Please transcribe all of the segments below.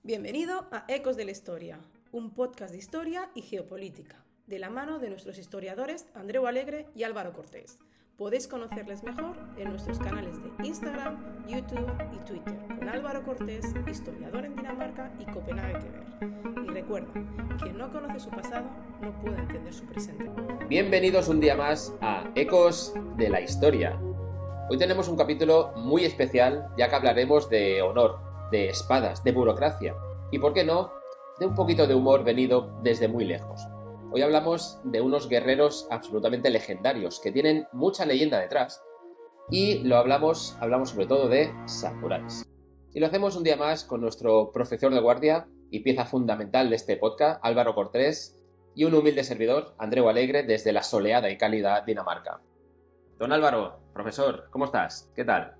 Bienvenido a Ecos de la Historia, un podcast de historia y geopolítica, de la mano de nuestros historiadores Andreu Alegre y Álvaro Cortés. Podéis conocerles mejor en nuestros canales de Instagram, YouTube y Twitter, con Álvaro Cortés, historiador en Dinamarca y Copenhague que ver. Y recuerda, quien no conoce su pasado no puede entender su presente. Bienvenidos un día más a Ecos de la Historia. Hoy tenemos un capítulo muy especial, ya que hablaremos de honor, de espadas, de burocracia y, por qué no, de un poquito de humor venido desde muy lejos. Hoy hablamos de unos guerreros absolutamente legendarios que tienen mucha leyenda detrás y hablamos sobre todo de samuráis. Y lo hacemos un día más con nuestro profesor de guardia y pieza fundamental de este podcast, Álvaro Cortés, y un humilde servidor, Andreu Alegre, desde la soleada y cálida Dinamarca. Don Álvaro, profesor, ¿cómo estás? ¿Qué tal?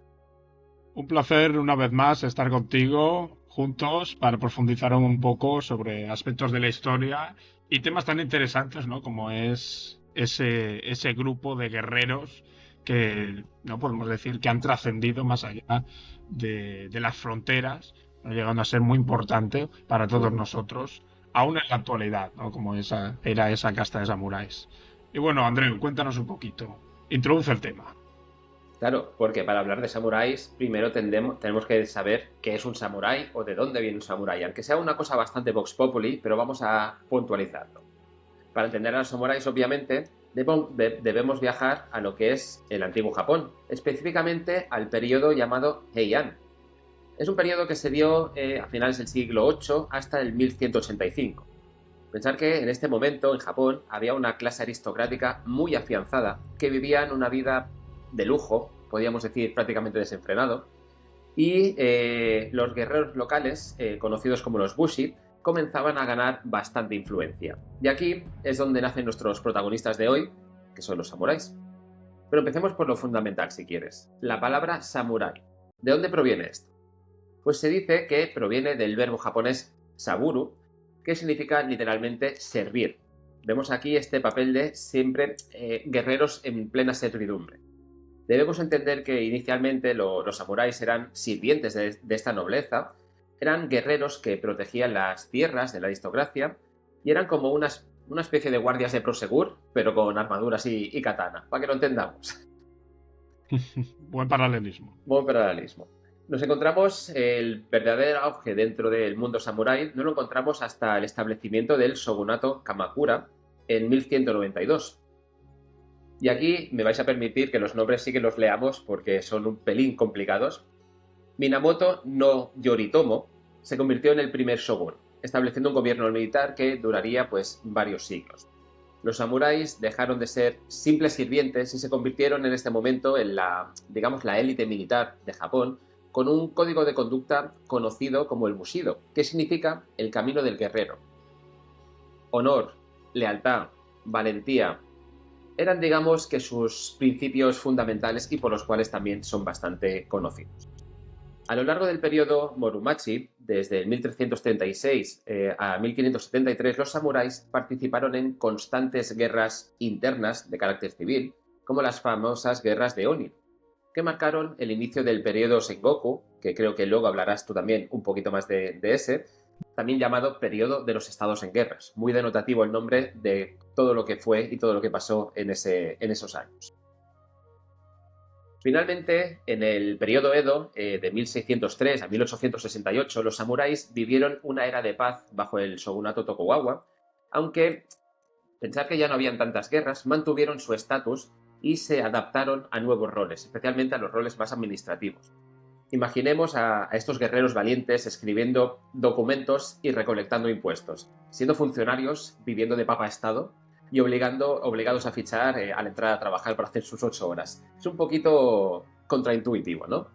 Un placer una vez más estar contigo juntos para profundizar un poco sobre aspectos de la historia y temas tan interesantes, ¿no? Como es ese grupo de guerreros que no podemos decir que han trascendido más allá de las fronteras, ¿no? Llegando a ser muy importante para todos nosotros, aún en la actualidad, ¿no? Como era esa casta de samuráis. Y bueno, Andreu, cuéntanos un poquito. Introduce el tema. Claro, porque para hablar de samuráis, primero tenemos que saber qué es un samurái o de dónde viene un samurái, aunque sea una cosa bastante vox populi, pero vamos a puntualizarlo. Para entender a los samuráis, obviamente, debemos viajar a lo que es el antiguo Japón, específicamente al periodo llamado Heian. Es un periodo que se dio a finales del siglo VIII hasta el 1185. Pensar que en este momento en Japón había una clase aristocrática muy afianzada que vivían una vida de lujo, podríamos decir prácticamente desenfrenado, y los guerreros locales, conocidos como los Bushi, comenzaban a ganar bastante influencia. Y aquí es donde nacen nuestros protagonistas de hoy, que son los samuráis. Pero empecemos por lo fundamental, si quieres. La palabra samurái. ¿De dónde proviene esto? Pues se dice que proviene del verbo japonés saburu, que significa literalmente servir. Vemos aquí este papel de siempre guerreros en plena servidumbre. Debemos entender que inicialmente los samuráis eran sirvientes de esta nobleza, eran guerreros que protegían las tierras de la aristocracia y eran como una especie de guardias de Prosegur, pero con armaduras y katana, para que lo entendamos. Buen paralelismo. Buen paralelismo. Nos encontramos el verdadero auge dentro del mundo samurái, no lo encontramos hasta el establecimiento del shogunato Kamakura en 1192. Y aquí me vais a permitir que los nombres sí que los leamos porque son un pelín complicados. Minamoto no Yoritomo se convirtió en el primer shogun, estableciendo un gobierno militar que duraría pues varios siglos. Los samuráis dejaron de ser simples sirvientes y se convirtieron en este momento en la élite militar de Japón, con un código de conducta conocido como el Bushido, que significa el camino del guerrero. Honor, lealtad, valentía, eran digamos que sus principios fundamentales y por los cuales también son bastante conocidos. A lo largo del periodo Muromachi, desde el 1336 a 1573, los samuráis participaron en constantes guerras internas de carácter civil, como las famosas guerras de Oni, que marcaron el inicio del periodo Sengoku, que creo que luego hablarás tú también un poquito más de ese, también llamado periodo de los estados en guerras. Muy denotativo el nombre de todo lo que fue y todo lo que pasó en esos años. Finalmente, en el periodo Edo, de 1603 a 1868, los samuráis vivieron una era de paz bajo el shogunato Tokugawa, aunque pensar que ya no habían tantas guerras, mantuvieron su estatus y se adaptaron a nuevos roles, especialmente a los roles más administrativos. Imaginemos a estos guerreros valientes escribiendo documentos y recolectando impuestos, siendo funcionarios viviendo de papa a estado y obligados a fichar al entrar a trabajar para hacer sus 8 horas. Es un poquito contraintuitivo, ¿no?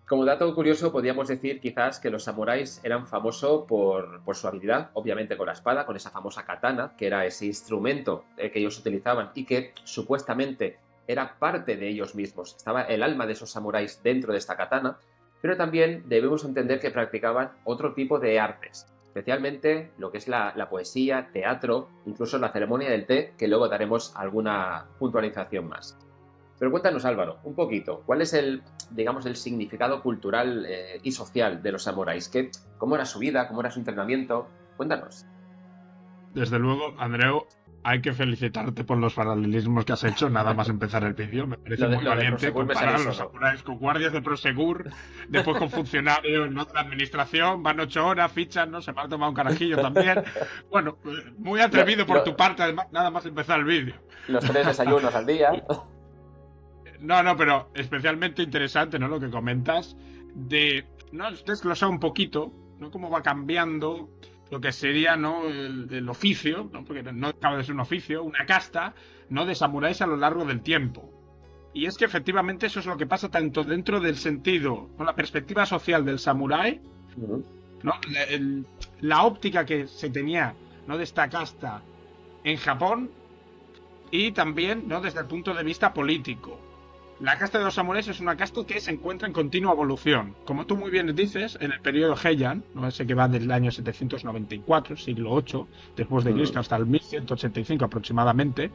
Como dato curioso, podríamos decir quizás que los samuráis eran famosos por su habilidad, obviamente con la espada, con esa famosa katana, que era ese instrumento que ellos utilizaban y que supuestamente era parte de ellos mismos. Estaba el alma de esos samuráis dentro de esta katana, pero también debemos entender que practicaban otro tipo de artes, especialmente lo que es la poesía, teatro, incluso la ceremonia del té, que luego daremos alguna puntualización más. Pero cuéntanos, Álvaro, un poquito, ¿cuál es digamos, el significado cultural y social de los samuráis? ¿Cómo era su vida? ¿Cómo era su entrenamiento? Cuéntanos. Desde luego, Andreu, hay que felicitarte por los paralelismos que has hecho nada más empezar el vídeo. Me parece muy valiente comparar a los samuráis con guardias de Prosegur, después con funcionarios, ¿no?, de la administración, van 8 horas, fichan, ¿no? Se me ha tomado un carajillo también. Bueno, muy atrevido por tu parte, además, nada más empezar el vídeo. Los 3 desayunos al día. No, pero especialmente interesante, ¿no?, lo que comentas ¿no?, desglosar un poquito, ¿no?, cómo va cambiando lo que sería, ¿no?, el oficio, ¿no?, porque no acaba de ser un oficio, una casta, ¿no?, de samuráis a lo largo del tiempo. Y es que efectivamente eso es lo que pasa tanto dentro del sentido, ¿no?, la perspectiva social del samurái, ¿no?, la óptica que se tenía, ¿no?, de esta casta en Japón, y también, ¿no?, desde el punto de vista político. La casta de los samuráis es una casta que se encuentra en continua evolución. Como tú muy bien dices, en el periodo Heian, ¿no?, ese que va del año 794, siglo VIII, después de Cristo, hasta el 1185 aproximadamente,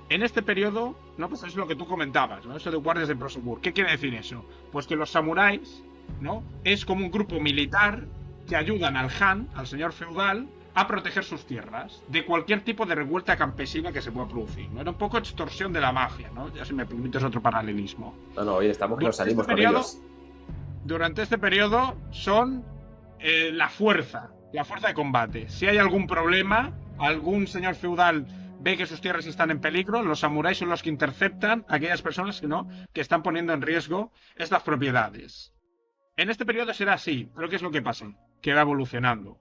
en este periodo, ¿no?, pues es lo que tú comentabas, ¿no?, eso de guardias de Prosegur. ¿Qué quiere decir eso? Pues que los samuráis, ¿no?, es como un grupo militar que ayudan al Han, al señor feudal, a proteger sus tierras de cualquier tipo de revuelta campesina que se pueda producir, ¿no? Era un poco extorsión de la mafia, ¿no? Ya, si me permites otro paralelismo. No, hoy estamos que nos salimos con ellos. Durante este periodo son la fuerza de combate. Si hay algún problema, algún señor feudal ve que sus tierras están en peligro, los samuráis son los que interceptan a aquellas personas que están poniendo en riesgo estas propiedades. En este periodo será así, pero ¿qué es lo que pasa? Que va evolucionando.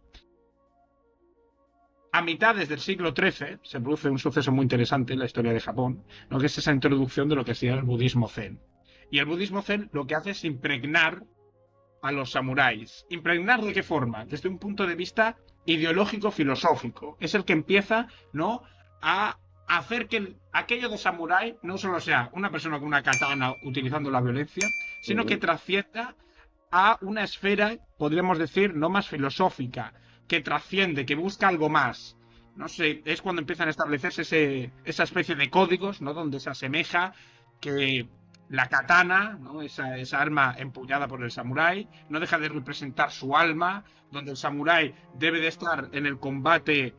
A mitades del siglo XIII se produce un suceso muy interesante en la historia de Japón, ¿no?, que es esa introducción de lo que sería el budismo zen. Y el budismo zen lo que hace es impregnar a los samuráis. ¿Impregnar de qué forma? Desde un punto de vista ideológico-filosófico. Es el que empieza, ¿no?, a hacer que aquello de samurái no solo sea una persona con una katana utilizando la violencia, sino que trascienda a una esfera, podríamos decir, no más filosófica, que trasciende, que busca algo más. No sé, es cuando empiezan a establecerse esa especie de códigos, ¿no?, donde se asemeja que la katana, ¿no?, esa arma empuñada por el samurái, no deja de representar su alma, donde el samurái debe de estar en el combate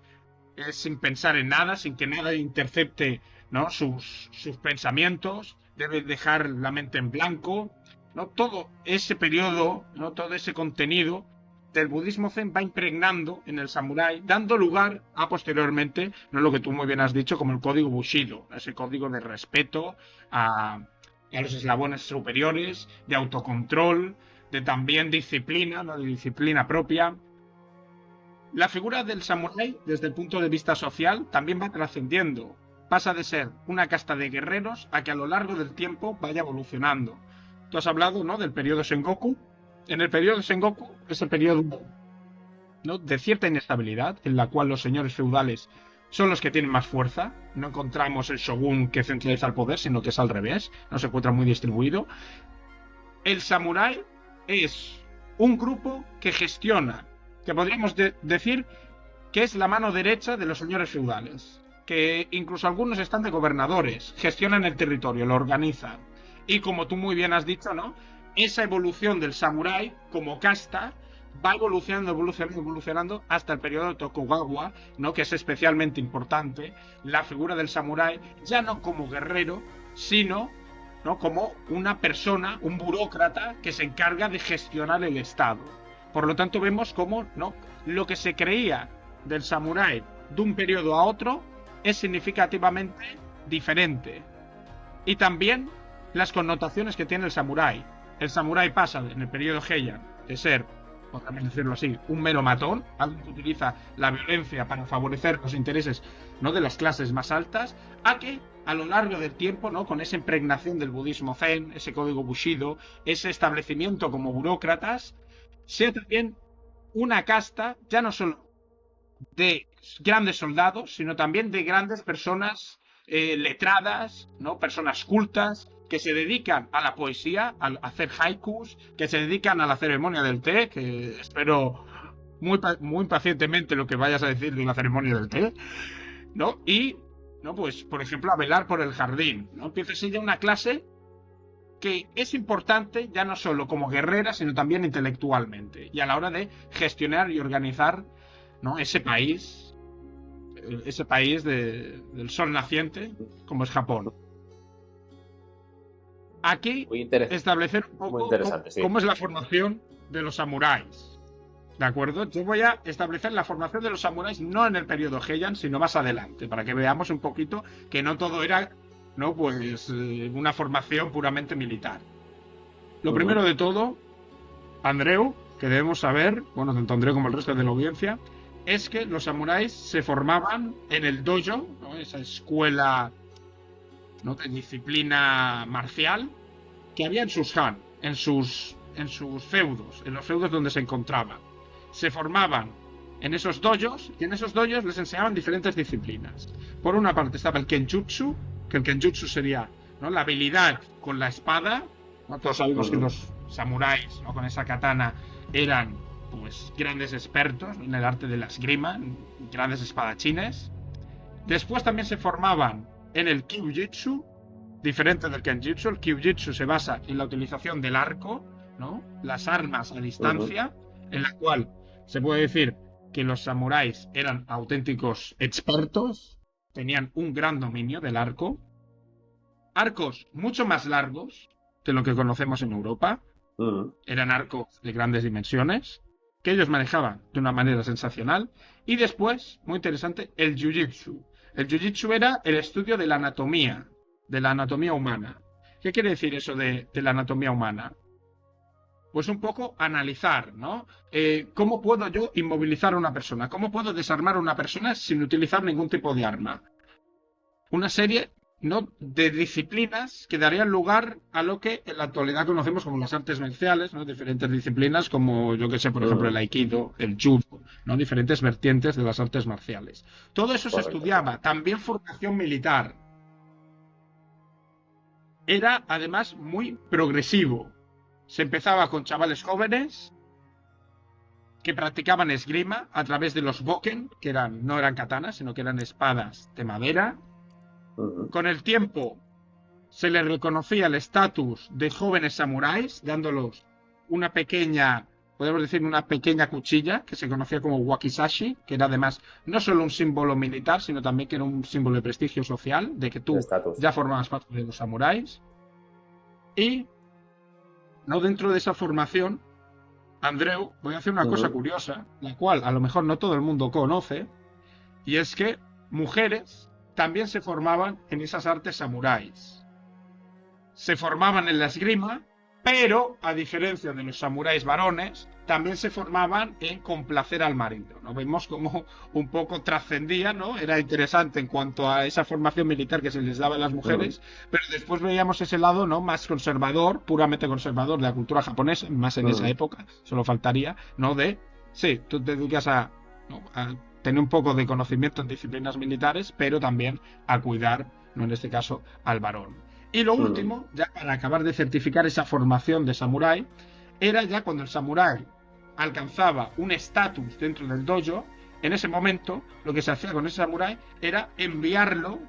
sin pensar en nada, sin que nada intercepte, ¿no?, sus pensamientos, debe dejar la mente en blanco, ¿no? Todo ese periodo, ¿no?, todo ese contenido del budismo zen va impregnando en el samurái, dando lugar a posteriormente, no lo que tú muy bien has dicho, como el código Bushido, ese código de respeto a los eslabones superiores, de autocontrol, de también disciplina, ¿no?, de disciplina propia. La figura del samurái, desde el punto de vista social, también va trascendiendo. Pasa de ser una casta de guerreros a que a lo largo del tiempo vaya evolucionando. Tú has hablado, ¿no?, del periodo Sengoku. En el periodo Sengoku es el periodo, ¿no?, de cierta inestabilidad, en la cual los señores feudales son los que tienen más fuerza. No encontramos el shogun que centraliza el poder, sino que es al revés, no se encuentra muy distribuido. El samurái es un grupo que gestiona, que podríamos decir que es la mano derecha de los señores feudales, que incluso algunos están de gobernadores, gestionan el territorio, lo organizan. Y como tú muy bien has dicho, ¿no?, esa evolución del samurái como casta va evolucionando hasta el periodo Tokugawa, ¿no?, que es especialmente importante, la figura del samurái ya no como guerrero, sino, ¿no?, como una persona, un burócrata que se encarga de gestionar el Estado. Por lo tanto vemos cómo, ¿no?, lo que se creía del samurái de un periodo a otro es significativamente diferente. Y también las connotaciones que tiene el samurái. El samurái pasa en el periodo Heian de ser, podríamos decirlo así, un mero matón, alguien que utiliza la violencia para favorecer los intereses, ¿no?, de las clases más altas, a que a lo largo del tiempo, ¿no?, con esa impregnación del budismo zen, ese código Bushido, ese establecimiento como burócratas, sea también una casta ya no solo de grandes soldados, sino también de grandes personas letradas, ¿no?, personas cultas, que se dedican a la poesía, a hacer haikus, que se dedican a la ceremonia del té, que espero muy pacientemente lo que vayas a decir de la ceremonia del té, ¿no? Y ¿no? Pues, por ejemplo, a velar por el jardín, ¿no? Empieza así ya una clase que es importante ya no solo como guerrera, sino también intelectualmente, y a la hora de gestionar y organizar, ¿no? Ese país del sol naciente, como es Japón. Aquí establecer un poco cómo es la formación de los samuráis. ¿De acuerdo? Yo voy a establecer la formación de los samuráis no en el periodo Heian, sino más adelante, para que veamos un poquito que no todo era, ¿no? Pues una formación puramente militar. Lo primero de todo, Andreu, que debemos saber, bueno, tanto Andreu como el resto de la audiencia, es que los samuráis se formaban en el dojo, ¿no? Esa escuela, ¿no? de disciplina marcial que había en sus han, en sus feudos, en los feudos donde se encontraban. Se formaban en esos dojos y en esos dojos les enseñaban diferentes disciplinas. Por una parte estaba el kenjutsu, que el kenjutsu sería, ¿no? la habilidad con la espada, ¿no? Todos sabemos que los samuráis, ¿no? con esa katana eran pues grandes expertos en el arte de la esgrima, grandes espadachines. Después también se formaban en el kyujitsu, diferente del kenjutsu. El kyujitsu se basa en la utilización del arco, ¿no? las armas a distancia, en la cual se puede decir que los samuráis eran auténticos expertos, tenían un gran dominio del arco, arcos mucho más largos de lo que conocemos en Europa, eran arcos de grandes dimensiones, que ellos manejaban de una manera sensacional. Y después, muy interesante, el jiu-jitsu. El jiu-jitsu era el estudio de la anatomía humana. ¿Qué quiere decir eso de la anatomía humana? Pues un poco analizar, ¿no? ¿Cómo puedo yo inmovilizar a una persona? ¿Cómo puedo desarmar a una persona sin utilizar ningún tipo de arma? Una serie, ¿no? de disciplinas que darían lugar a lo que en la actualidad conocemos como las artes marciales, ¿no? Diferentes disciplinas como, yo que sé, por ejemplo, el aikido, el judo, ¿no? Diferentes vertientes de las artes marciales. Todo eso se estudiaba. También formación militar. Era, además, muy progresivo. Se empezaba con chavales jóvenes que practicaban esgrima a través de los boken, que no eran katanas, sino que eran espadas de madera. Con el tiempo se les reconocía el estatus de jóvenes samuráis, dándolos una pequeña, podemos decir, una pequeña cuchilla que se conocía como wakizashi, que era además no solo un símbolo militar, sino también que era un símbolo de prestigio social, de que tú ya formabas parte de los samuráis. Y no dentro de esa formación, Andreu, voy a hacer una cosa curiosa, la cual a lo mejor no todo el mundo conoce, y es que mujeres también se formaban en esas artes samuráis. Se formaban en la esgrima, pero a diferencia de los samuráis varones, también se formaban en complacer al marido, ¿no? Vemos cómo un poco trascendía, ¿no? Era interesante en cuanto a esa formación militar que se les daba a las mujeres, pero después veíamos ese lado, ¿no? más conservador, puramente conservador de la cultura japonesa, más en esa época, solo faltaría, ¿no? Sí, tú te dedicas a tener un poco de conocimiento en disciplinas militares, pero también a cuidar, ¿no? en este caso, al varón. Y lo último, ya para acabar de certificar esa formación de samurái, era ya cuando el samurái alcanzaba un estatus dentro del dojo. En ese momento, lo que se hacía con ese samurái era enviarlo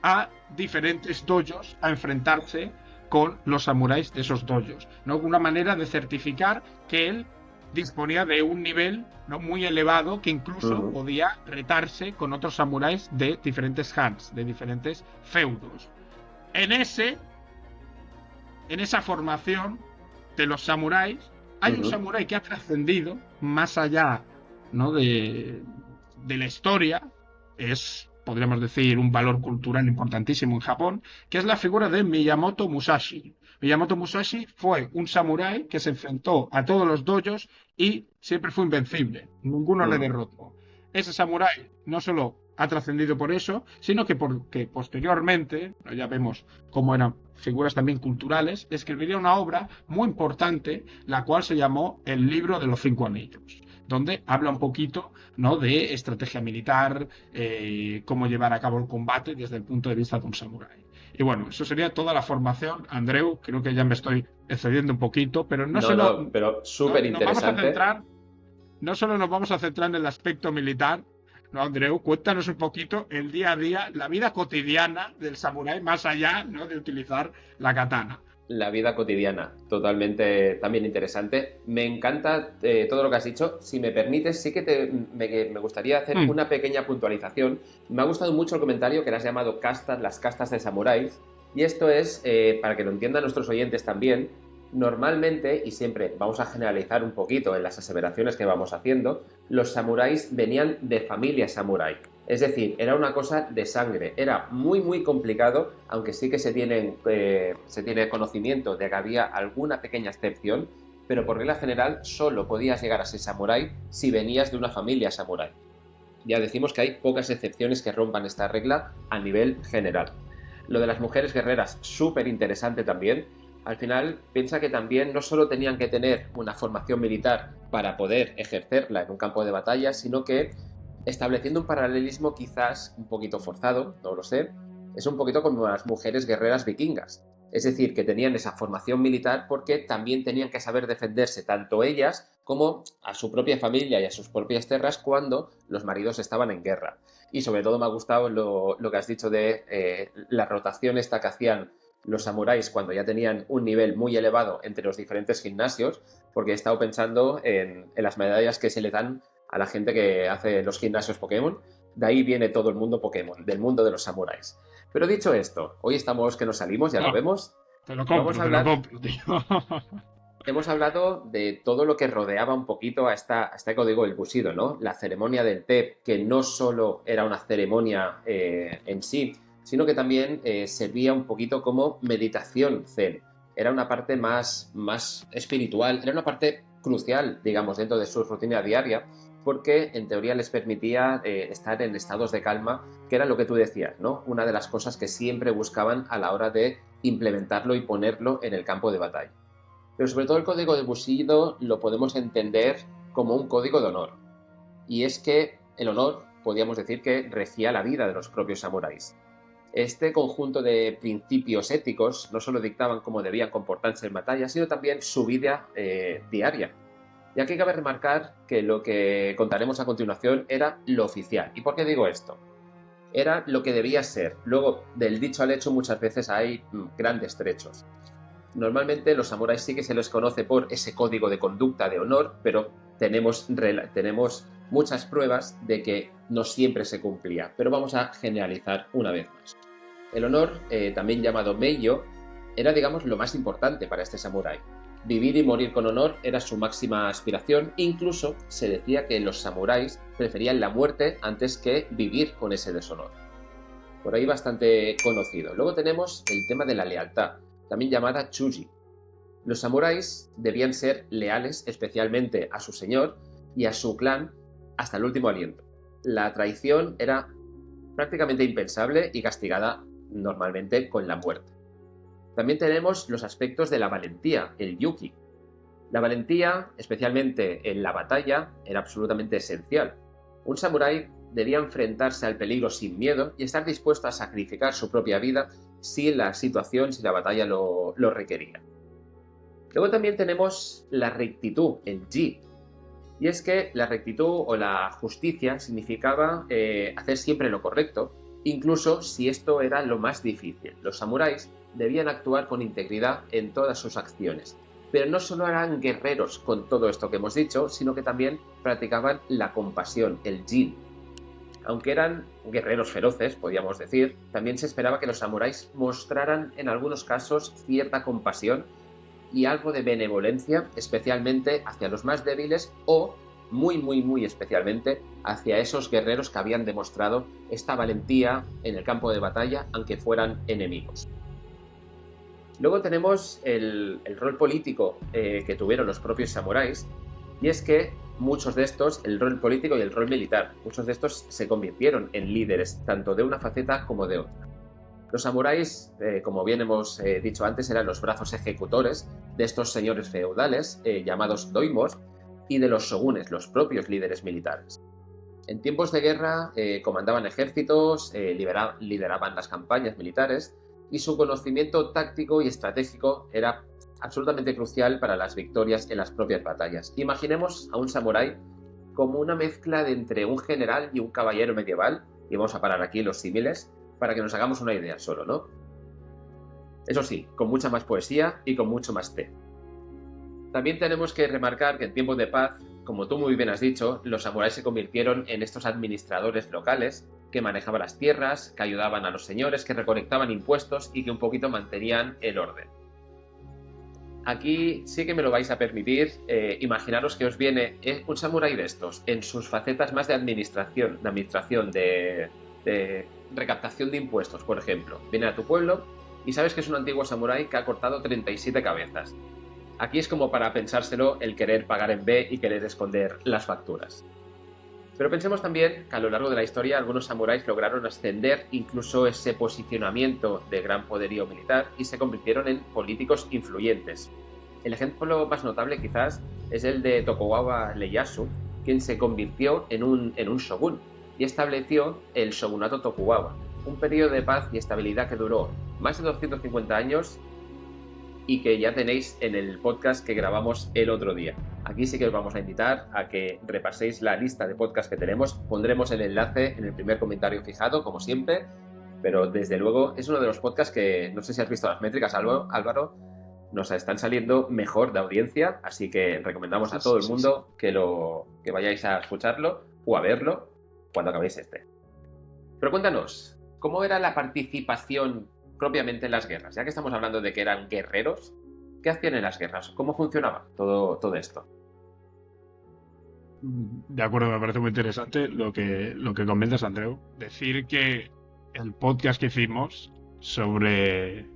a diferentes dojos a enfrentarse con los samuráis de esos dojos, ¿no? Una manera de certificar que él disponía de un nivel, ¿no? muy elevado, que incluso podía retarse con otros samuráis de diferentes hans, de diferentes feudos. En esa formación de los samuráis hay un samurái que ha trascendido más allá, ¿no? de la historia. Podríamos decir, un valor cultural importantísimo en Japón, que es la figura de Miyamoto Musashi. Miyamoto Musashi fue un samurái que se enfrentó a todos los dojos y siempre fue invencible. Ninguno le derrotó. Ese samurái no solo ha trascendido por eso, sino que porque posteriormente, ya vemos cómo eran figuras también culturales, escribiría una obra muy importante, la cual se llamó El libro de los 5 anillos, donde habla un poquito, ¿no? de estrategia militar, cómo llevar a cabo el combate desde el punto de vista de un samurái. Y bueno, eso sería toda la formación. Andreu, creo que ya me estoy excediendo un poquito, pero pero súper interesante. No solo nos vamos a centrar en el aspecto militar, ¿no, Andreu? Cuéntanos un poquito el día a día, la vida cotidiana del samurái, más allá, ¿no?, de utilizar la katana. La vida cotidiana, totalmente también interesante. Me encanta todo lo que has dicho. Si me permites, sí que me gustaría hacer una pequeña puntualización. Me ha gustado mucho el comentario que le has llamado castas, las castas de samuráis. Y esto es, para que lo entiendan nuestros oyentes también, normalmente, y siempre vamos a generalizar un poquito en las aseveraciones que vamos haciendo, los samuráis venían de familia samurái. Es decir, era una cosa de sangre, era muy muy complicado, aunque sí que se tiene conocimiento de que había alguna pequeña excepción, pero por regla general solo podías llegar a ser samurái si venías de una familia samurái. Ya decimos que hay pocas excepciones que rompan esta regla a nivel general. Lo de las mujeres guerreras, súper interesante también. Al final, piensa que también no solo tenían que tener una formación militar para poder ejercerla en un campo de batalla, sino que, estableciendo un paralelismo quizás un poquito forzado, no lo sé, es un poquito como las mujeres guerreras vikingas. Es decir, que tenían esa formación militar porque también tenían que saber defenderse tanto ellas como a su propia familia y a sus propias tierras cuando los maridos estaban en guerra. Y sobre todo me ha gustado lo que has dicho de la rotación esta que hacían los samuráis cuando ya tenían un nivel muy elevado entre los diferentes gimnasios, porque he estado pensando en las medallas que se le dan a la gente que hace los gimnasios Pokémon. De ahí viene todo el mundo Pokémon, del mundo de los samuráis. Pero dicho esto, hoy estamos que nos salimos, ya lo vemos. Te lo compro, tío. Hemos hablado de todo lo que rodeaba un poquito a este código del Bushido, ¿no? La ceremonia del té, que no solo era una ceremonia en sí, sino que también servía un poquito como meditación zen. Era una parte más espiritual, era una parte crucial, digamos, dentro de su rutina diaria, porque en teoría les permitía estar en estados de calma, que era lo que tú decías, ¿no? Una de las cosas que siempre buscaban a la hora de implementarlo y ponerlo en el campo de batalla. Pero sobre todo el código de Bushido lo podemos entender como un código de honor. Y es que el honor, podríamos decir que regía la vida de los propios samuráis. Este conjunto de principios éticos no solo dictaban cómo debían comportarse en batalla, sino también su vida diaria. Y aquí cabe remarcar que lo que contaremos a continuación era lo oficial. ¿Y por qué digo esto? Era lo que debía ser. Luego, del dicho al hecho, muchas veces hay grandes trechos. Normalmente los samuráis sí que se les conoce por ese código de conducta de honor, pero tenemos muchas pruebas de que no siempre se cumplía. Pero vamos a generalizar una vez más. El honor, también llamado Meiyo, era, digamos, lo más importante para este samurái. Vivir y morir con honor era su máxima aspiración. Incluso se decía que los samuráis preferían la muerte antes que vivir con ese deshonor. Por ahí bastante conocido. Luego tenemos el tema de la lealtad, también llamada Chuji. Los samuráis debían ser leales especialmente a su señor y a su clan hasta el último aliento. La traición era prácticamente impensable y castigada normalmente con la muerte. También tenemos los aspectos de la valentía, el yuki. La valentía, especialmente en la batalla, era absolutamente esencial. Un samurái debía enfrentarse al peligro sin miedo y estar dispuesto a sacrificar su propia vida si la batalla lo requería. Luego también tenemos la rectitud, el ji. Y es que la rectitud o la justicia significaba hacer siempre lo correcto, incluso si esto era lo más difícil. Los samuráis debían actuar con integridad en todas sus acciones. Pero no solo eran guerreros con todo esto que hemos dicho, sino que también practicaban la compasión, el jin. Aunque eran guerreros feroces, podríamos decir, también se esperaba que los samuráis mostraran en algunos casos cierta compasión y algo de benevolencia, especialmente hacia los más débiles o muy especialmente hacia esos guerreros que habían demostrado esta valentía en el campo de batalla, aunque fueran enemigos. Luego tenemos el rol político que tuvieron los propios samuráis, y es que muchos de estos, el rol político y el rol militar, muchos de estos se convirtieron en líderes, tanto de una faceta como de otra. Los samuráis, como bien hemos dicho antes, eran los brazos ejecutores de estos señores feudales, llamados doimos, y de los shogunes, los propios líderes militares. En tiempos de guerra comandaban ejércitos, lideraban las campañas militares, y su conocimiento táctico y estratégico era absolutamente crucial para las victorias en las propias batallas. Imaginemos a un samurái como una mezcla de entre un general y un caballero medieval, y vamos a parar aquí los símiles para que nos hagamos una idea solo, ¿no? Eso sí, con mucha más poesía y con mucho más té. También tenemos que remarcar que en tiempos de paz, como tú muy bien has dicho, los samuráis se convirtieron en estos administradores locales que manejaban las tierras, que ayudaban a los señores, que recolectaban impuestos y que un poquito mantenían el orden. Aquí sí que me lo vais a permitir, imaginaros que os viene un samurái de estos, en sus facetas más de administración, de recaptación de impuestos, por ejemplo. Viene a tu pueblo y sabes que es un antiguo samurái que ha cortado 37 cabezas. Aquí es como para pensárselo el querer pagar en B y querer esconder las facturas. Pero pensemos también que a lo largo de la historia algunos samuráis lograron ascender incluso ese posicionamiento de gran poderío militar y se convirtieron en políticos influyentes. El ejemplo más notable quizás es el de Tokugawa Ieyasu, quien se convirtió en un shogun y estableció el shogunato Tokugawa, un periodo de paz y estabilidad que duró más de 250 años y que ya tenéis en el podcast que grabamos el otro día. Aquí sí que os vamos a invitar a que repaséis la lista de podcasts que tenemos. Pondremos el enlace en el primer comentario fijado, como siempre, pero desde luego es uno de los podcasts que, no sé si has visto las métricas, Álvaro, nos están saliendo mejor de audiencia, así que recomendamos a todo el mundo que vayáis a escucharlo o a verlo cuando acabéis este. Pero cuéntanos, ¿cómo era la participación propiamente en las guerras? Ya que estamos hablando de que eran guerreros, ¿qué hacían en las guerras? ¿Cómo funcionaba todo esto? De acuerdo, me parece muy interesante lo que comentas, Andreu. Decir que el podcast que hicimos sobre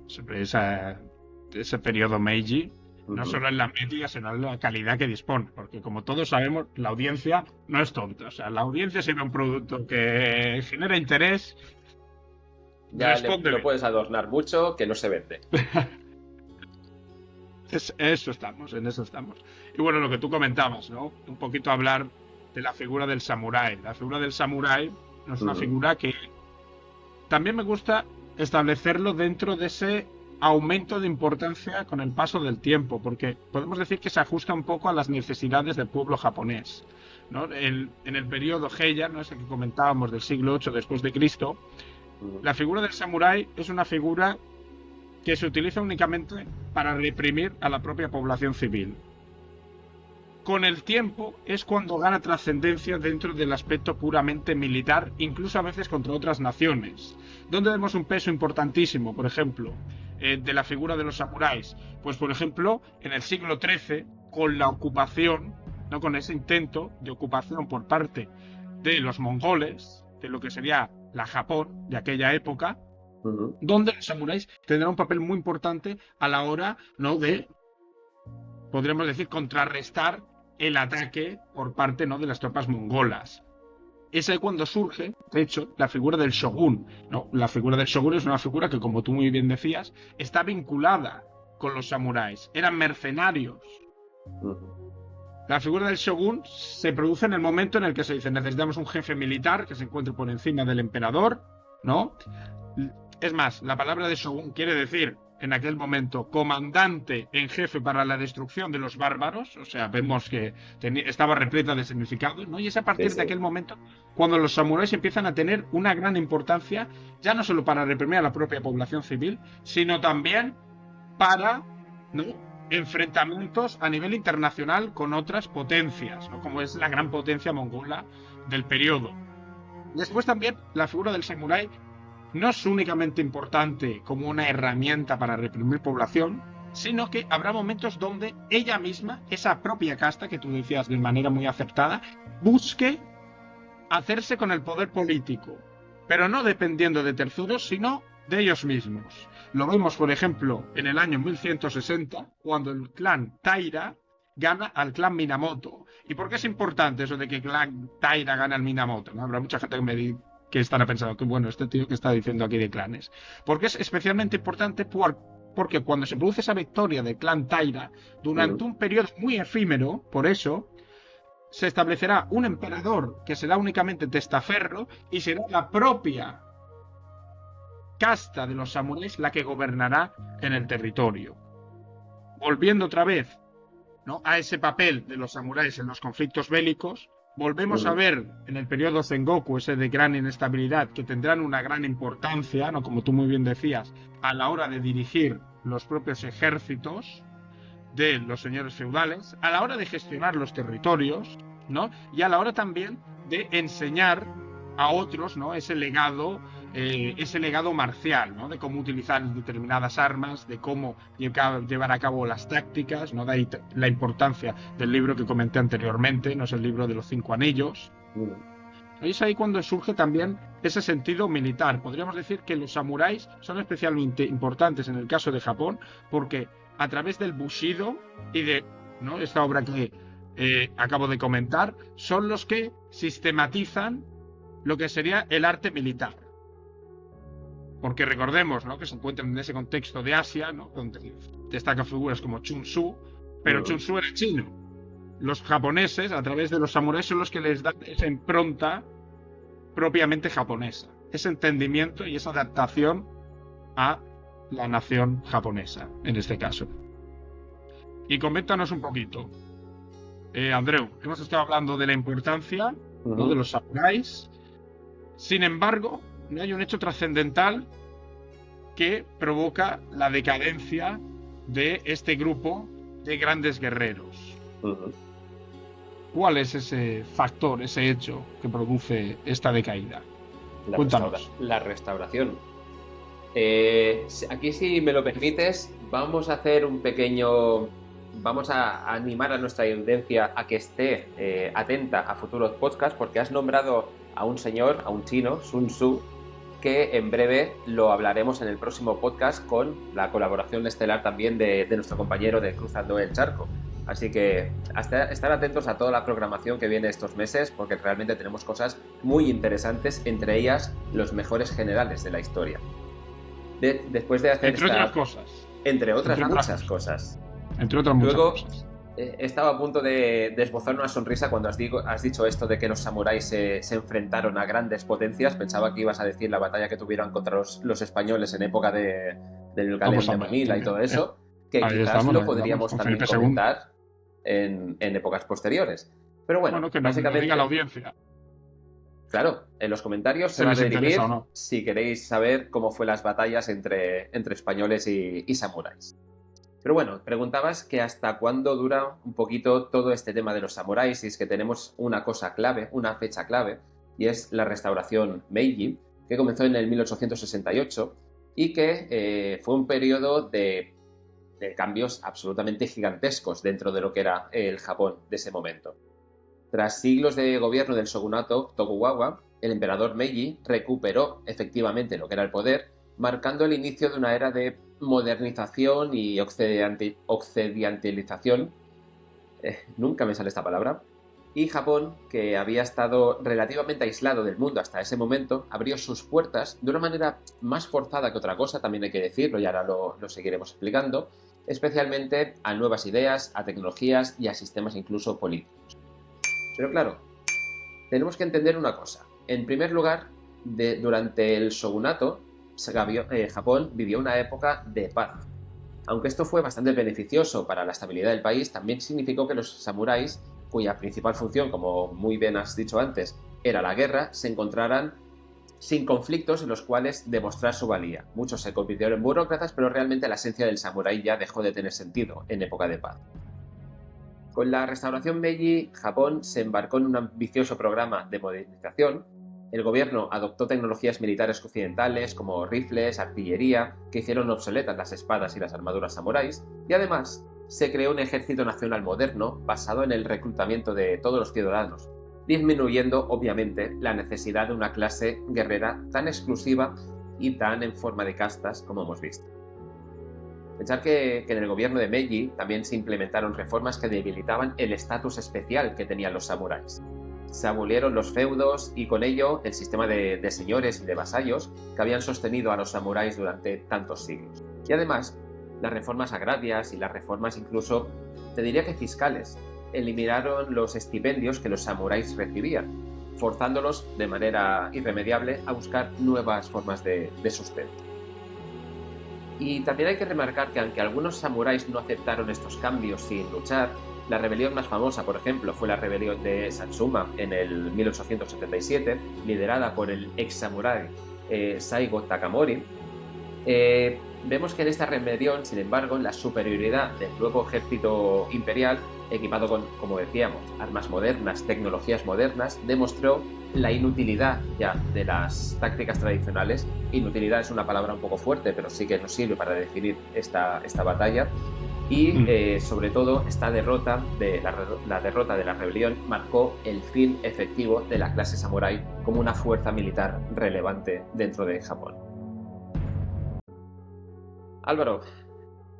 ese periodo Meiji, no solo en la métrica, sino en la calidad que dispone, porque como todos sabemos, la audiencia no es tonta. O sea, la audiencia si ve un producto que genera interés, ya lo puedes adornar mucho, que no se vende. En eso estamos. Y bueno, lo que tú comentabas, ¿no? Un poquito hablar de la figura del samurái. La figura del samurái no es una figura que también me gusta establecerlo dentro de ese aumento de importancia con el paso del tiempo, porque podemos decir que se ajusta un poco a las necesidades del pueblo japonés, ¿no? En el periodo Heian, ¿no? Ese que comentábamos del siglo VIII después de Cristo, la figura del samurái es una figura que se utiliza únicamente para reprimir a la propia población civil. Con el tiempo es cuando gana trascendencia dentro del aspecto puramente militar, incluso a veces contra otras naciones, donde vemos un peso importantísimo, por ejemplo, de la figura de los samuráis. Pues, por ejemplo, en el siglo XIII, con la ocupación, ¿no? Con ese intento de ocupación por parte de los mongoles, de lo que sería la Japón de aquella época, donde los samuráis tendrán un papel muy importante a la hora, ¿no? de, podríamos decir, contrarrestar el ataque por parte, ¿no? de las tropas mongolas. Es ahí cuando surge, de hecho, la figura del shogun, ¿no? La figura del shogun es una figura que, como tú muy bien decías, está vinculada con los samuráis. Eran mercenarios. La figura del shogun se produce en el momento en el que se dice: necesitamos un jefe militar que se encuentre por encima del emperador, ¿no? Es más, la palabra de shogun quiere decir, en aquel momento, comandante en jefe para la destrucción de los bárbaros. O sea, vemos que estaba repleta de significados, ¿no? Y es a partir de aquel momento cuando los samuráis empiezan a tener una gran importancia, ya no solo para reprimir a la propia población civil, sino también para, ¿no?, enfrentamientos a nivel internacional con otras potencias, ¿no?, como es la gran potencia mongola del periodo. Después también la figura del samurái no es únicamente importante como una herramienta para reprimir población, sino que habrá momentos donde ella misma, esa propia casta que tú decías de manera muy acertada, busque hacerse con el poder político, pero no dependiendo de terceros, sino de ellos mismos. Lo vemos, por ejemplo, en el año 1160, cuando el clan Taira gana al clan Minamoto. ¿Y por qué es importante eso de que el clan Taira gane al Minamoto? ¿No? Habrá mucha gente que estará pensando que, bueno, este tío que está diciendo aquí de clanes. Porque es especialmente importante porque cuando se produce esa victoria del clan Taira, durante un periodo muy efímero, por eso, se establecerá un emperador que será únicamente testaferro y será la propia casta de los samuráis la que gobernará en el territorio. Volviendo otra vez, ¿no?, a ese papel de los samuráis en los conflictos bélicos, volvemos a ver en el periodo Sengoku, ese de gran inestabilidad, que tendrán una gran importancia, ¿no? Como tú muy bien decías, a la hora de dirigir los propios ejércitos de los señores feudales, a la hora de gestionar los territorios, ¿no? Y a la hora también de enseñar a otros, ¿no? Ese legado marcial, ¿no? De cómo utilizar determinadas armas, de cómo llevar a cabo las tácticas, ¿no? De ahí la importancia del libro que comenté anteriormente, no es el libro de los 5 anillos. Es ahí cuando surge también ese sentido militar. Podríamos decir que los samuráis son especialmente importantes en el caso de Japón, porque a través del Bushido y de, ¿no? Esta obra que acabo de comentar, son los que sistematizan lo que sería el arte militar. Porque recordemos, ¿no? Que se encuentran en ese contexto de Asia, ¿no? Donde destacan figuras como Chun Tzu, pero Chun Tzu era chino. Los japoneses, a través de los samuráis, son los que les dan esa impronta propiamente japonesa, ese entendimiento y esa adaptación a la nación japonesa, en este caso. Y coméntanos un poquito, Andreu, hemos estado hablando de la importancia, ¿no? De los samuráis. Sin embargo, no hay un hecho trascendental que provoca la decadencia de este grupo de grandes guerreros. ¿Cuál es ese factor, ese hecho que produce esta decaída? Cuéntanos. La restauración. Aquí, si me lo permites, vamos a hacer un pequeño... Vamos a animar a nuestra audiencia a que esté atenta a futuros podcasts, porque has nombrado a un señor, a un chino, Sun Tzu, que en breve lo hablaremos en el próximo podcast con la colaboración estelar también de nuestro compañero de Cruzando el Charco. Así que estar atentos a toda la programación que viene estos meses, porque realmente tenemos cosas muy interesantes, entre ellas los mejores generales de la historia. Después de hacer Entre otras muchas cosas. Luego, estaba a punto de esbozar una sonrisa cuando has dicho esto de que los samuráis se enfrentaron a grandes potencias. Pensaba que ibas a decir la batalla que tuvieron contra los españoles en época del Galén de Manila y todo eso, que quizás lo podríamos también comentar en épocas posteriores. Pero bueno, que básicamente diga la audiencia. Claro, en los comentarios se va a dirimir si queréis saber cómo fue las batallas entre españoles y samuráis. Pero bueno, preguntabas que hasta cuándo dura un poquito todo este tema de los samuráis, y es que tenemos una cosa clave, una fecha clave, y es la restauración Meiji, que comenzó en el 1868 y que fue un periodo de cambios absolutamente gigantescos dentro de lo que era el Japón de ese momento. Tras siglos de gobierno del shogunato Tokugawa, el emperador Meiji recuperó efectivamente lo que era el poder, marcando el inicio de una era de modernización y occidentalización, nunca me sale esta palabra, y Japón, que había estado relativamente aislado del mundo hasta ese momento, abrió sus puertas de una manera más forzada que otra cosa, también hay que decirlo, y ahora lo seguiremos explicando, especialmente a nuevas ideas, a tecnologías y a sistemas incluso políticos. Pero claro, tenemos que entender una cosa. En primer lugar, durante el shogunato, Japón vivió una época de paz. Aunque esto fue bastante beneficioso para la estabilidad del país, también significó que los samuráis, cuya principal función, como muy bien has dicho antes, era la guerra, se encontraran sin conflictos en los cuales demostrar su valía. Muchos se convirtieron en burócratas, pero realmente la esencia del samurái ya dejó de tener sentido en época de paz. Con la restauración Meiji, Japón se embarcó en un ambicioso programa de modernización. El gobierno adoptó tecnologías militares occidentales como rifles, artillería, que hicieron obsoletas las espadas y las armaduras samuráis, y además se creó un ejército nacional moderno basado en el reclutamiento de todos los ciudadanos, disminuyendo obviamente la necesidad de una clase guerrera tan exclusiva y tan en forma de castas como hemos visto. Pensar que en el gobierno de Meiji también se implementaron reformas que debilitaban el estatus especial que tenían los samuráis. Se abolieron los feudos y con ello el sistema de señores y de vasallos que habían sostenido a los samuráis durante tantos siglos. Y además, las reformas agrarias y las reformas incluso, te diría que fiscales, eliminaron los estipendios que los samuráis recibían, forzándolos de manera irremediable a buscar nuevas formas de sustento. Y también hay que remarcar que aunque algunos samuráis no aceptaron estos cambios sin luchar, La rebelión más famosa, por ejemplo, fue la rebelión de Satsuma en el 1877, liderada por el ex samurái Saigo Takamori. Vemos que en esta rebelión, sin embargo, la superioridad del nuevo ejército imperial, equipado con, como decíamos, armas modernas, tecnologías modernas, demostró la inutilidad ya de las tácticas tradicionales. Inutilidad es una palabra un poco fuerte, pero sí que nos sirve para definir esta batalla. Y sobre todo, esta derrota la derrota de la rebelión marcó el fin efectivo de la clase samurái como una fuerza militar relevante dentro de Japón. Álvaro,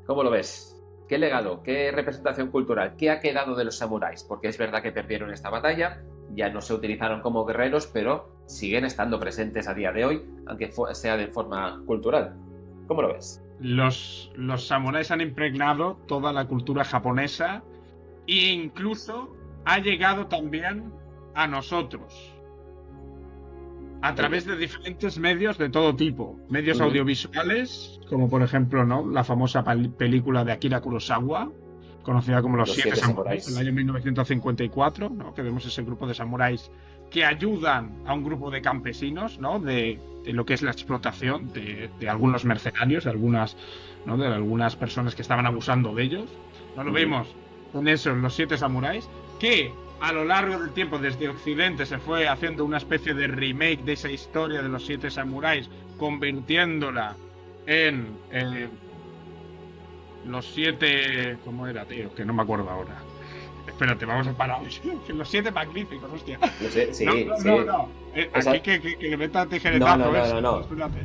¿cómo lo ves? ¿Qué legado, qué representación cultural, qué ha quedado de los samuráis? Porque es verdad que perdieron esta batalla, ya no se utilizaron como guerreros, pero siguen estando presentes a día de hoy, aunque sea de forma cultural. ¿Cómo lo ves? Los samuráis han impregnado toda la cultura japonesa e incluso ha llegado también a nosotros a través de diferentes medios de todo tipo, medios audiovisuales, como por ejemplo, ¿no?, la famosa película de Akira Kurosawa, conocida como Los Siete Samuráis, en el año 1954, ¿no?, que vemos ese grupo de samuráis que ayudan a un grupo de campesinos, ¿no?, de lo que es la explotación de algunos mercenarios, de algunas personas que estaban abusando de ellos. No lo vemos con eso, Los Siete Samuráis, que a lo largo del tiempo desde Occidente se fue haciendo una especie de remake de esa historia de los Siete Samuráis, convirtiéndola en los siete... ¿Cómo era, tío? Que no me acuerdo ahora. Espérate, vamos a parar. Los Siete Magníficos, hostia. No sé, sí, no. Aquí que le meta tijeretazo. No.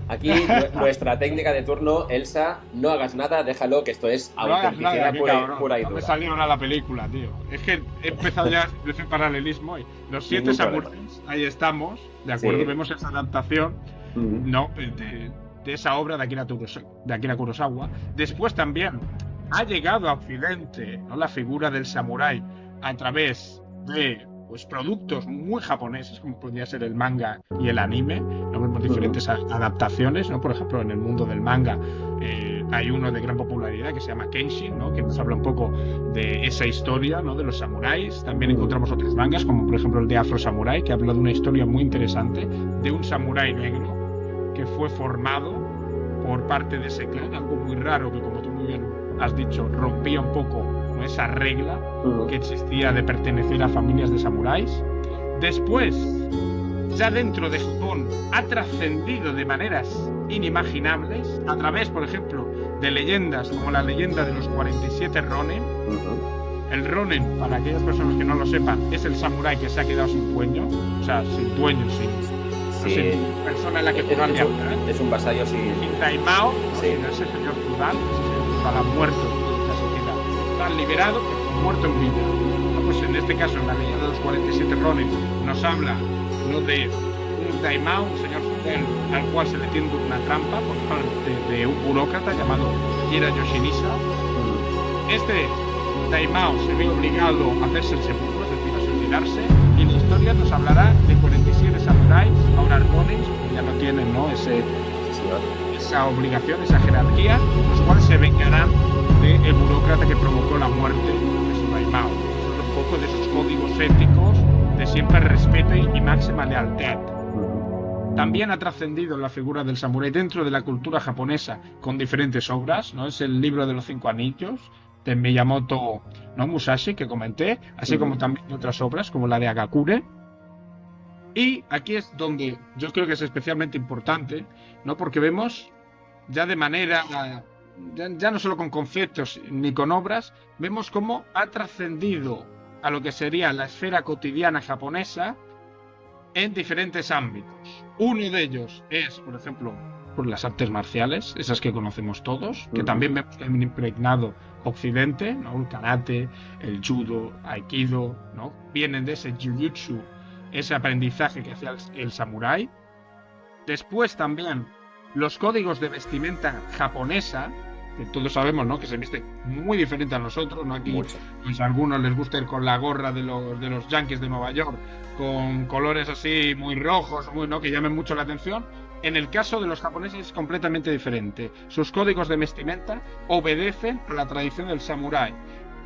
Aquí nuestra técnica de turno, Elsa, no hagas nada, déjalo, que esto es autenticidad pura y dura. No me salió ahora la película, tío. Es que he empezado ya a hacer paralelismo y Los Siete Samuráis, ahí estamos, de acuerdo, sí. Vemos esa adaptación, ¿no?, de esa obra de Akira Kurosawa. Después también ha llegado a Occidente, ¿no?, la figura del samurái a través de productos muy japoneses, como podría ser el manga y el anime. ¿No? Vemos diferentes adaptaciones, ¿no? Por ejemplo, en el mundo del manga hay uno de gran popularidad que se llama Kenshin, ¿no?, que nos habla un poco de esa historia, ¿no?, de los samuráis. También encontramos otros mangas, como por ejemplo el de Afro Samurai, que habla de una historia muy interesante de un samurái negro que fue formado por parte de ese clan, algo muy raro que, como tú muy bien has dicho, rompía un poco esa regla que existía de pertenecer a familias de samuráis. Después, ya dentro de Japón, ha trascendido de maneras inimaginables a través, por ejemplo, de leyendas como la leyenda de los 47 Ronin. El Ronin, para aquellas personas que no lo sepan, es el samurái que se ha quedado sin dueño, o sea, sin dueño, sin persona en la que jugar lealtad. Es un vasallo sin daimao, ese señor feudal, ha muerto, ya se queda tan liberado que fue muerto en vida. Pues en este caso, en la leyenda de los 47 Ronin, nos habla, ¿no?, de un daimao, un señor feudal, al cual se le tiende una trampa por parte de un burócrata llamado Kira Yoshinisa. Este daimao se ve obligado a hacerse el sepulcro, es decir, a suicidarse, y la historia nos hablará de 47 samuráis, ahora Ronins, que ya no tienen, ¿no?, esa obligación, esa jerarquía, los cuales se vengarán del burócrata que provocó la muerte de su daimao. Un poco de esos códigos éticos de siempre respeto y máxima lealtad. También ha trascendido la figura del samurái dentro de la cultura japonesa con diferentes obras, ¿no? Es el libro de los 5 anillos de Miyamoto, ¿no?, Musashi, que comenté, así como también otras obras como la de Hagakure. Y aquí es donde yo creo que es especialmente importante, ¿no?, porque vemos ya de manera, ya no solo con conceptos ni con obras, vemos cómo ha trascendido a lo que sería la esfera cotidiana japonesa en diferentes ámbitos. Uno de ellos es, por ejemplo, por las artes marciales, esas que conocemos todos, que también vemos que han impregnado Occidente, ¿no?, el karate, el judo, aikido, ¿no?, vienen de ese jiu-jitsu, ese aprendizaje que hacía el samurái. Después también los códigos de vestimenta japonesa, que todos sabemos, ¿no?, que se viste muy diferente a nosotros, ¿no? Aquí pues a algunos les gusta ir con la gorra de los Yankees de Nueva York, con colores así muy rojos, ¿no?, que llamen mucho la atención. En el caso de los japoneses es completamente diferente. Sus códigos de vestimenta obedecen a la tradición del samurái.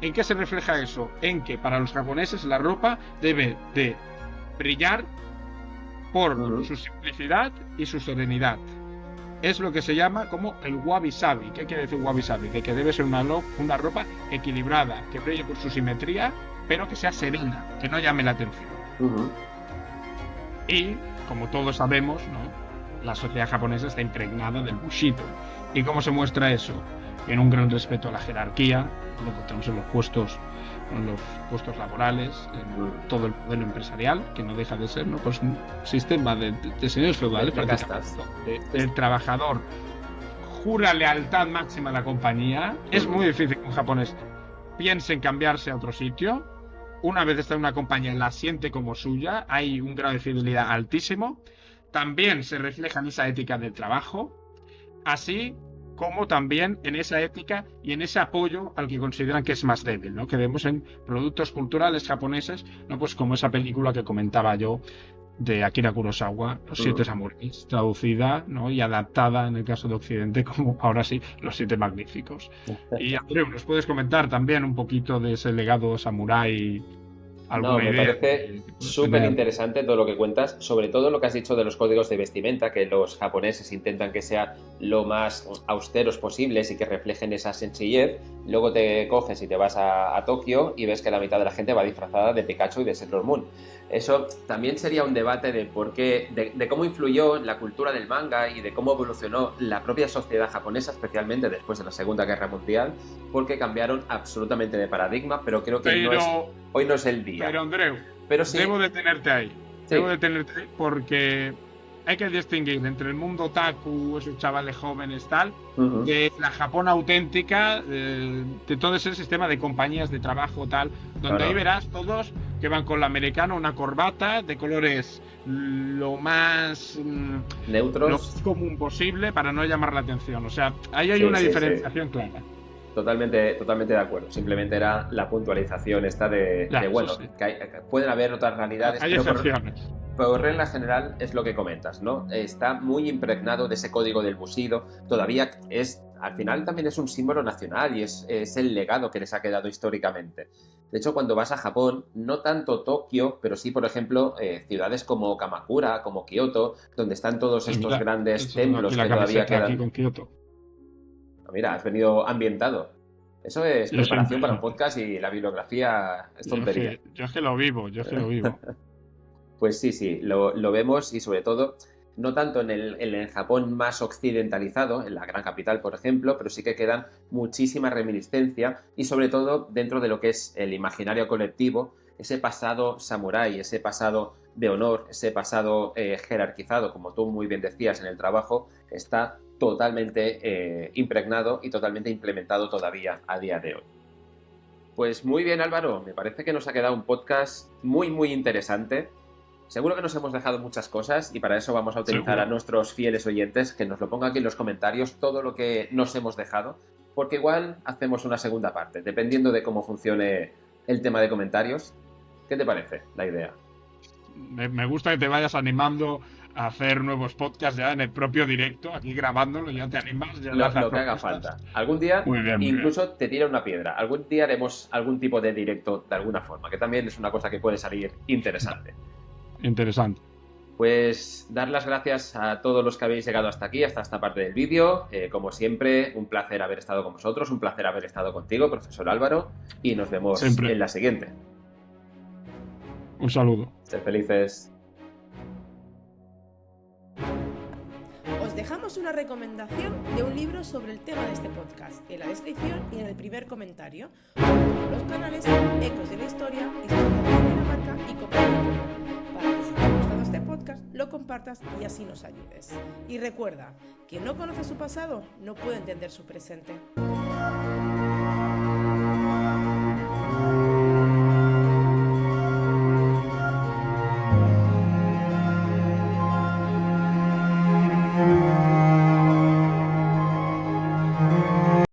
¿En qué se refleja eso? En que para los japoneses la ropa debe de brillar por su simplicidad y su serenidad. Es lo que se llama como el wabi-sabi. ¿Qué quiere decir wabi-sabi? De que debe ser una ropa equilibrada, que brille por su simetría, pero que sea serena, que no llame la atención. Y, como todos sabemos, ¿no?, la sociedad japonesa está impregnada del bushido. ¿Y cómo se muestra eso? En un gran respeto a la jerarquía, lo encontramos en los puestos laborales, en todo el modelo empresarial, que no deja de ser, ¿no?, pues un sistema de señores feudales, el trabajador jura lealtad máxima a la compañía. Es muy difícil que un japonés piense en cambiarse a otro sitio. Una vez está en una compañía, la siente como suya, hay un grado de fidelidad altísimo. También se refleja en esa ética del trabajo, así como también en esa ética y en ese apoyo al que consideran que es más débil, ¿no?, que vemos en productos culturales japoneses, ¿no?, pues como esa película que comentaba yo de Akira Kurosawa, Los Siete Samuráis, traducida, ¿no?, y adaptada en el caso de Occidente como, ahora sí, Los Siete Magníficos. Y Andreu, ¿nos puedes comentar también un poquito de ese legado samurái? No, me parece súper interesante todo lo que cuentas, sobre todo lo que has dicho de los códigos de vestimenta, que los japoneses intentan que sean lo más austeros posibles y que reflejen esa sencillez. Luego te coges y te vas a Tokio y ves que la mitad de la gente va disfrazada de Pikachu y de Sailor Moon. Eso también sería un debate de por qué, de cómo influyó en la cultura del manga y de cómo evolucionó la propia sociedad japonesa, especialmente después de la Segunda Guerra Mundial, porque cambiaron absolutamente de paradigma, pero creo que hoy no es el día. Pero Andreu, sí, debo detenerte ahí. Sí. Debo detenerte ahí porque hay que distinguir entre el mundo otaku, esos chavales jóvenes, tal, de la Japón auténtica, de todo ese sistema de compañías de trabajo, tal, donde ahí verás todos que van con la americana, una corbata de colores lo más neutros, lo más común posible para no llamar la atención. O sea, ahí hay una diferenciación clara. Totalmente de acuerdo. Simplemente era la puntualización esta de bueno, sí, que pueden haber otras realidades. Hay excepciones. Pero regla general es lo que comentas, ¿no? Está muy impregnado de ese código del bushido. Todavía al final también es un símbolo nacional y es el legado que les ha quedado históricamente. De hecho, cuando vas a Japón, no tanto Tokio, pero sí, por ejemplo, ciudades como Kamakura, como Kioto, donde están todos estos grandes templos que todavía quedan. Aquí con Kioto. Mira, has venido ambientado. Eso es preparación para un podcast y la bibliografía es tontería. Yo es que lo vivo. Pues sí, lo vemos y sobre todo, no tanto en el Japón más occidentalizado, en la gran capital, por ejemplo, pero sí que quedan muchísima reminiscencia y sobre todo dentro de lo que es el imaginario colectivo, ese pasado samurái, ese pasado de honor, ese pasado jerarquizado, como tú muy bien decías en el trabajo, está totalmente impregnado y totalmente implementado todavía a día de hoy. Pues muy bien, Álvaro, me parece que nos ha quedado un podcast muy, muy interesante. Seguro que nos hemos dejado muchas cosas y para eso vamos a utilizar a nuestros fieles oyentes que nos lo pongan aquí en los comentarios todo lo que nos hemos dejado, porque igual hacemos una segunda parte, dependiendo de cómo funcione el tema de comentarios. ¿Qué te parece la idea? Me gusta que te vayas animando a hacer nuevos podcasts ya en el propio directo, aquí grabándolo, ya te animas. Ya lo que haga falta. Algún día incluso te tira una piedra. Algún día haremos algún tipo de directo de alguna forma, que también es una cosa que puede salir interesante. Interesante. Pues dar las gracias a todos los que habéis llegado hasta aquí, hasta esta parte del vídeo. Como siempre, un placer haber estado con vosotros, un placer haber estado contigo, profesor Álvaro, y nos vemos en la siguiente. Un saludo. Sed felices. Os dejamos una recomendación de un libro sobre el tema de este podcast en la descripción y en el primer comentario, con los canales Ecos de la Historia, Historia de Dinamarca y Copenhague, para que si te ha gustado este podcast lo compartas y así nos ayudes. Y recuerda, quien no conoce su pasado no puede entender su presente.